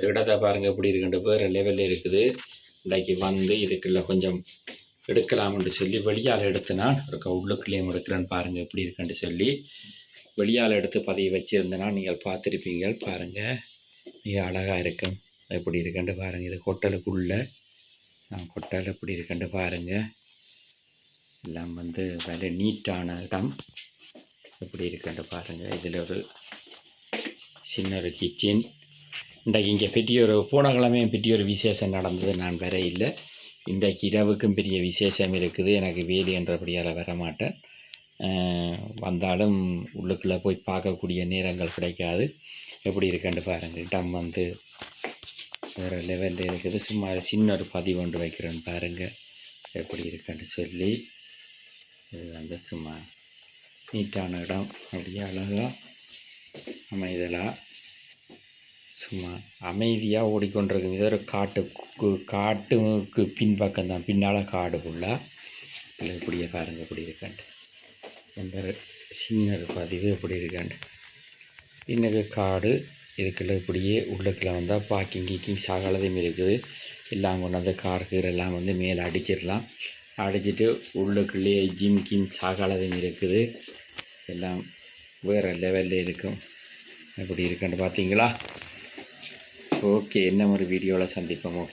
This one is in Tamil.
இடத்த பாருங்கள் எப்படி இருக்குன்ட்டு வேறு லெவலில் இருக்குது. இன்றைக்கு வந்து இதுக்குள்ள கொஞ்சம் எடுக்கலாம்னு சொல்லி வெளியால் எடுத்து நான் இருக்க உள்ளுக்குள்ளேயும் எடுக்கிறேன்னு பாருங்கள் எப்படி இருக்குன்ட்டு சொல்லி வெளியால் எடுத்து பதிவு வச்சுருந்தேன்னா நீங்கள் பார்த்துருப்பீங்க. பாருங்கள் மிக அழகாக இருக்கும். எப்படி இருக்குன்ட்டு பாருங்கள். இது ஹோட்டலுக்குள்ளே ஹோட்டல் எப்படி இருக்குன்ட்டு பாருங்கள். எல்லாம் வந்து வேலை நீட்டான இடம் எப்படி இருக்குன்ட்டு பாருங்கள். இதில் ஒரு சின்ன ஒரு கிச்சன். இன்றைக்கு இங்கே பெரிய ஒரு போன கிழமையும் பெரிய ஒரு விசேஷம் நடந்தது. நான் வர இல்லை. இன்றைக்கு இரவுக்கும் பெரிய விசேஷம் இருக்குது. எனக்கு வேலி என்றபடியால் வர மாட்டேன். வந்தாலும் உள்ளுக்குள்ளே போய் பார்க்கக்கூடிய நேரங்கள் கிடைக்காது. எப்படி இருக்குன்ட்டு பாருங்கள். இடம் வந்து வேறு லெவலில் இருக்குது. சும்மா சின்ன ஒரு பதிவு ஒன்று வைக்கிறேன்னு பாருங்கள் எப்படி இருக்குன்ட்டு சொல்லி. இது வந்து சும்மா நீட்டான இடம். அப்படியே அழகாக அமைதலாக சும்மா அமைதியாக ஓடிக்கொண்டிருக்கும். இது ஒரு காட்டுக்கு பின்பக்கம் தான். பின்னால் காடு ஃபுல்லாக. இல்லை இப்படியே பாருங்கள் எப்படி இருக்காண்டு. எந்த சின்ன பதிவு எப்படி இருக்காண்டு. இன்னைக்கு காடு இதுக்குள்ள இப்படியே உள்ளுக்குள்ள வந்தால் பார்க்கிங் கீக்கிங் சகலதையும் இருக்குது. எல்லாம் கொண்டு வந்து கார் எல்லாம் வந்து மேலே அடிச்சிடலாம். அடிச்சுட்டு உள்ளுக்குள்ளேயே ஜிம் கிம் சகலதையும் இருக்குது. எல்லாம் வேறு லெவலில் இருக்கும். எப்படி இருக்குன்னு பார்த்தீங்களா? ஓகே, என்ன ஒரு வீடியோவில் சந்திப்போம். ஓகே.